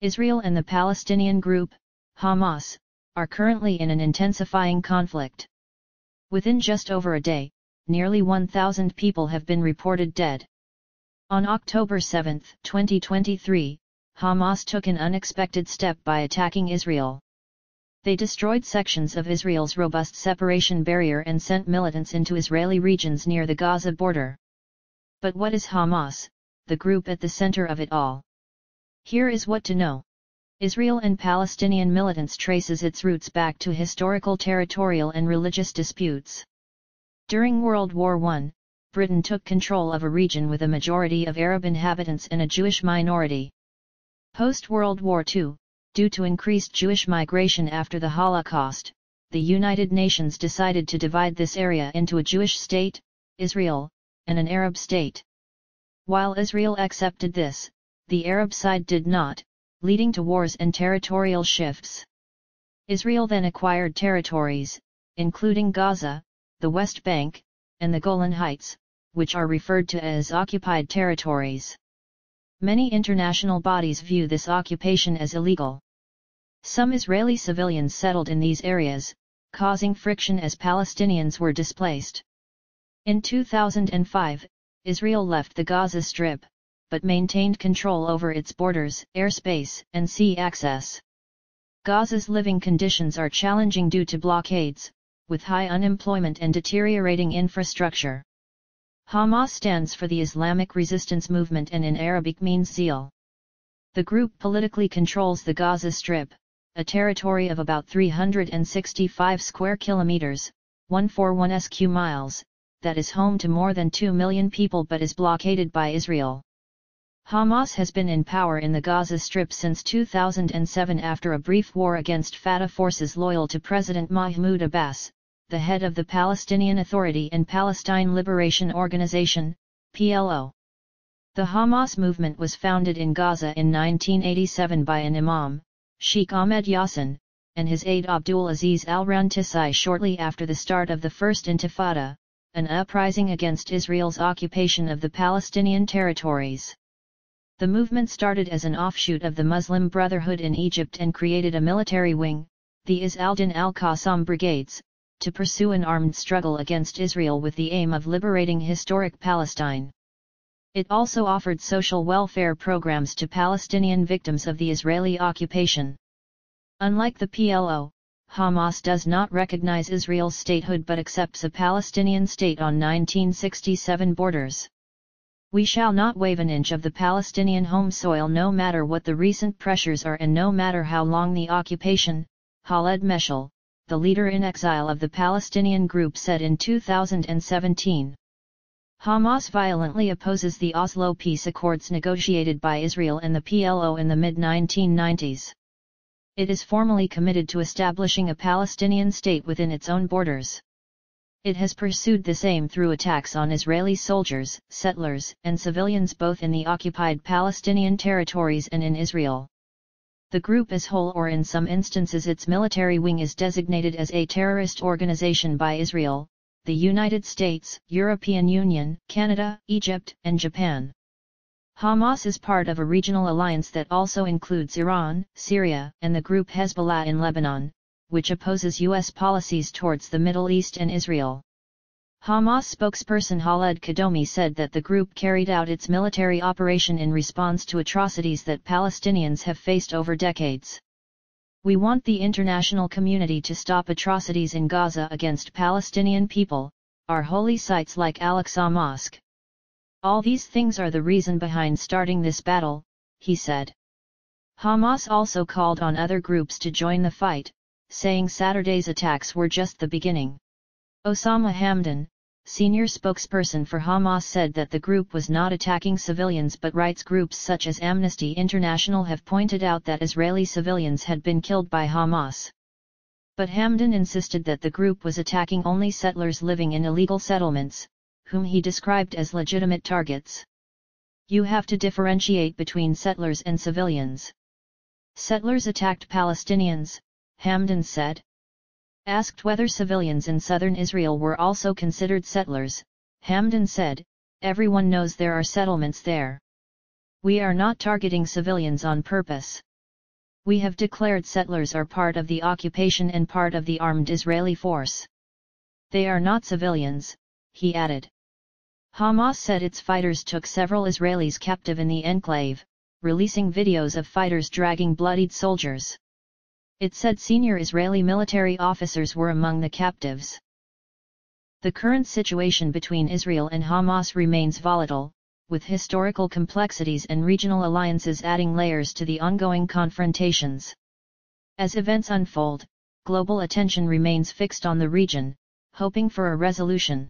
Israel and the Palestinian group, Hamas, are currently in an intensifying conflict. Within just over a day, nearly 1,000 people have been reported dead. On October 7, 2023, Hamas took an unexpected step by attacking Israel. They destroyed sections of Israel's robust separation barrier and sent militants into Israeli regions near the Gaza border. But what is Hamas, the group at the center of it all? Here is what to know. Israel and Palestinian militants traces its roots back to historical territorial and religious disputes. During World War I, Britain took control of a region with a majority of Arab inhabitants and a Jewish minority. Post-World War II, due to increased Jewish migration after the Holocaust, the United Nations decided to divide this area into a Jewish state, Israel, and an Arab state. While Israel accepted this, the Arab side did not, leading to wars and territorial shifts. Israel then acquired territories, including Gaza, the West Bank, and the Golan Heights, which are referred to as occupied territories. Many international bodies view this occupation as illegal. Some Israeli civilians settled in these areas, causing friction as Palestinians were displaced. In 2005, Israel left the Gaza Strip, but maintained control over its borders, airspace, and sea access. Gaza's living conditions are challenging due to blockades, with high unemployment and deteriorating infrastructure. Hamas stands for the Islamic Resistance Movement and in Arabic means zeal. The group politically controls the Gaza Strip, a territory of about 365 square kilometers, 141 sq miles, that is home to more than 2 million people but is blockaded by Israel. Hamas has been in power in the Gaza Strip since 2007 after a brief war against Fatah forces loyal to President Mahmoud Abbas, the head of the Palestinian Authority and Palestine Liberation Organization, PLO. The Hamas movement was founded in Gaza in 1987 by an imam, Sheikh Ahmed Yassin, and his aide Abdul Aziz al-Rantisai shortly after the start of the First Intifada, an uprising against Israel's occupation of the Palestinian territories. The movement started as an offshoot of the Muslim Brotherhood in Egypt and created a military wing, the Izz al-Din al-Qassam Brigades, to pursue an armed struggle against Israel with the aim of liberating historic Palestine. It also offered social welfare programs to Palestinian victims of the Israeli occupation. Unlike the PLO, Hamas does not recognize Israel's statehood but accepts a Palestinian state on 1967 borders. We shall not waive an inch of the Palestinian home soil no matter what the recent pressures are and no matter how long the occupation, Khaled Meshal, the leader in exile of the Palestinian group said in 2017. Hamas violently opposes the Oslo peace accords negotiated by Israel and the PLO in the mid-1990s. It is formally committed to establishing a Palestinian state within its own borders. It has pursued this aim through attacks on Israeli soldiers, settlers, and civilians both in the occupied Palestinian territories and in Israel. The group as whole or in some instances its military wing is designated as a terrorist organization by Israel, the United States, European Union, Canada, Egypt, and Japan. Hamas is part of a regional alliance that also includes Iran, Syria, and the group Hezbollah in Lebanon, which opposes U.S. policies towards the Middle East and Israel. Hamas spokesperson Khaled Kadomi said that the group carried out its military operation in response to atrocities that Palestinians have faced over decades. We want the international community to stop atrocities in Gaza against Palestinian people, our holy sites like Al-Aqsa Mosque. All these things are the reason behind starting this battle, he said. Hamas also called on other groups to join the fight, saying Saturday's attacks were just the beginning. Osama Hamdan, senior spokesperson for Hamas, said that the group was not attacking civilians but rights groups such as Amnesty International have pointed out that Israeli civilians had been killed by Hamas. But Hamdan insisted that the group was attacking only settlers living in illegal settlements, whom he described as legitimate targets. You have to differentiate between settlers and civilians. Settlers attacked Palestinians, Hamdan said. Asked whether civilians in southern Israel were also considered settlers, Hamdan said, "Everyone knows there are settlements there. We are not targeting civilians on purpose. "We have declared settlers are part of the occupation and part of the armed Israeli force. They are not civilians," he added. Hamas said its fighters took several Israelis captive in the enclave, releasing videos of fighters dragging bloodied soldiers. It said senior Israeli military officers were among the captives. The current situation between Israel and Hamas remains volatile, with historical complexities and regional alliances adding layers to the ongoing confrontations. As events unfold, global attention remains fixed on the region, hoping for a resolution.